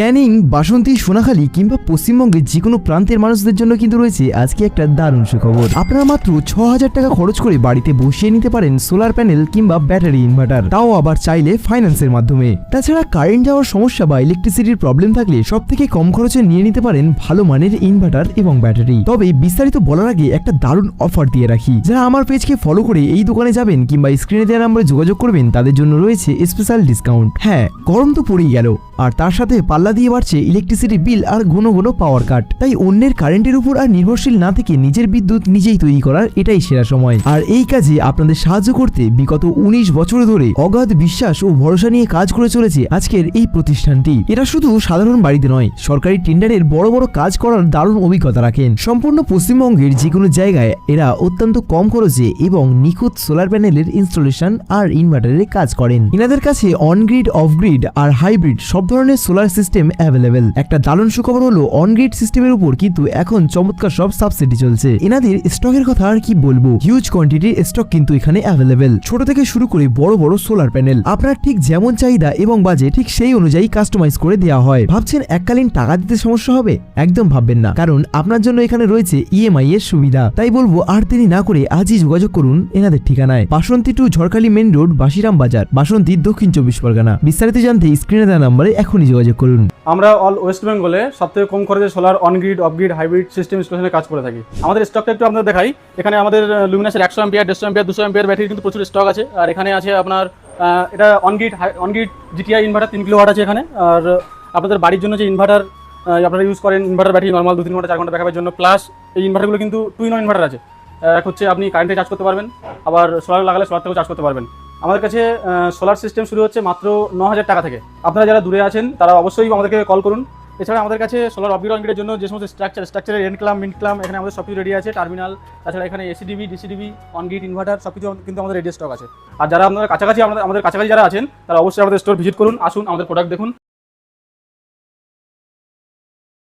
ক্যানিং, বাসন্তী, সোনাখালী কিংবা পশ্চিমবঙ্গের যে কোনো প্রান্তের মানুষদের জন্য কিন্তু রয়েছে আজকে একটা দারুণ সুখবর। আপনারা মাত্র ৬,০০০ টাকা খরচ করে বাড়িতে বসিয়ে নিতে পারেন সোলার প্যানেল কিংবা ব্যাটারি ইনভার্টার, তাও আবার চাইলে ফাইন্যান্সের মাধ্যমে। তাছাড়া কারেন্ট যাওয়ার সমস্যা বা ইলেকট্রিসিটির প্রবলেম থাকলে সব থেকে কম খরচে নিয়ে নিতে পারেন ভালো মানের ইনভার্টার এবং ব্যাটারি। তবে বিস্তারিত বলার আগে একটা দারুণ অফার দিয়ে রাখি, যারা আমার পেজকে ফলো করে এই দোকানে যাবেন কিংবা স্ক্রিনে দেওয়া নাম্বারে যোগাযোগ করবেন তাদের জন্য রয়েছে স্পেশাল ডিসকাউন্ট। হ্যাঁ, গরম তো পড়েই গেল, আর তার সাথে পাল্লা দিয়ে বাড়ছে ইলেকট্রিসিটি বিল আর ঘন ঘন পাওয়ার কাট। তাই অন্যের কারেন্টের উপর আর নির্ভরশীল না থেকে নিজের বিদ্যুৎ নিজেই তৈরি করার এটাই সেরা সময়। আর এই কাজে আপনাদের সাহায্য করতে বিগত ১৯ বছর ধরে অগাধ বিশ্বাস ও ভরসা নিয়ে কাজ করে চলেছে আজকের এই প্রতিষ্ঠানটি। এরা শুধু সাধারণ বাড়িতে নয়, সরকারি টেন্ডারের বড় বড় কাজ করার দারুণ অভিজ্ঞতা রাখেন। সম্পূর্ণ পশ্চিমবঙ্গের যে কোনো জায়গায় এরা অত্যন্ত কম খরচে এবং নিখুঁত সোলার প্যানেলের ইনস্টলেশন আর ইনভার্টারের কাজ করেন। এনাদের কাছে অনগ্রিড, অফগ্রিড আর হাইব্রিড সব ধরনের সোলার সিস্টেম অ্যাভেলেবেল। একটা দারুণ সুখবর হলো অনগ্রিড সিস্টেমের উপর কিন্তু এখন চমৎকার সব সাবসিডি চলছে। এনাদের স্টকের কথা আর কি বলবো, হিউজ কোয়ান্টিটির স্টক কিন্তু এখানে অ্যাভেলেবেল। ছোট থেকে শুরু করে বড় বড় সোলার প্যানেল আপনার ঠিক যেমন চাহিদা এবং বাজেট ঠিক সেই অনুযায়ী কাস্টমাইজ করে দেওয়া হয়। ভাবছেন এককালীন টাকা দিতে সমস্যা হবে? একদম ভাববেন না, কারণ আপনার জন্য এখানে রয়েছে ইএমআই এর সুবিধা। তাই বলবো আর দেরি না করে আজই যোগাযোগ করুন এনাদের ঠিকানায়, বাসন্তী টু ঝড়খালি মেন রোড, বাসিরাম বাজার, বাসন্তী, দক্ষিণ ২৪ পরগনা। বিস্তারিত জানতে স্ক্রিনে দেওয়া নম্বরে এখনই যোগাযোগ করুন। আমরা অল ওয়েস্ট বেঙ্গলে সবথেকে কম খরচে solar on grid, off grid, hybrid system ইনস্টলেশনের কাজ করে থাকি। আমাদের স্টকটা একটু আপনাদের দেখাই। এখানে আমাদের লুমিনাসের ১০০ অ্যাম্পিয়ার, ১৫০ অ্যাম্পিয়ার, ২০০ অ্যাম্পিয়ার ব্যাটারি কিন্তু প্রচুর স্টক আছে। আর এখানে আছে আপনার এটা অনগ্রিড জিটিআই ইনভার্টার ৩ কিলোওয়াট আছে এখানে। আর আপনাদের বাড়ির জন্য যে ইনভার্টার আপনারা ইউজ করেন, ইনভার্টার ব্যাটারি নর্মাল ২-৩ ঘন্টা ৪ ঘন্টা ব্যাকআপের জন্য, প্লাস এই ইনভার্টারগুলো কিন্তু 2-in-1 ইনভার্টার আছে। এক হচ্ছে আপনি কারেন্টে চার্জ করতে পারবেন, আবার সোলার লাগালে সোলার থেকেও চার্জ করতে পারবেন। আমাদের কাছে সোলার সিস্টেম শুরু হচ্ছে মাত্র ৯,০০০ টাকা থেকে। আপনারা যারা দূরে আছেন তারা অবশ্যই আমাদেরকে কল করুন। এছাড়া আমাদের কাছে সোলার অফগ্রিড, অনগ্রিডের জন্য যে সমস্ত স্ট্রাকচারের এন্ড ক্লাম, মিড ক্লাম, এখানে আমাদের সব কিছু রেডি আছে। টার্মিনাল, তাছাড়া এখানে এসিডিবি, ডিসিডিবি, অনগ্রিড, ইনভার্টার সব কিছু কিন্তু আমাদের রেডি স্টক আছে। আর যারা আপনারা কাছাকাছি আমাদের কাছাকাছি যারা আছেন তারা অবশ্যই আমাদের স্টোর ভিজিট করুন, আসুন, আমাদের প্রোডাক্ট দেখুন।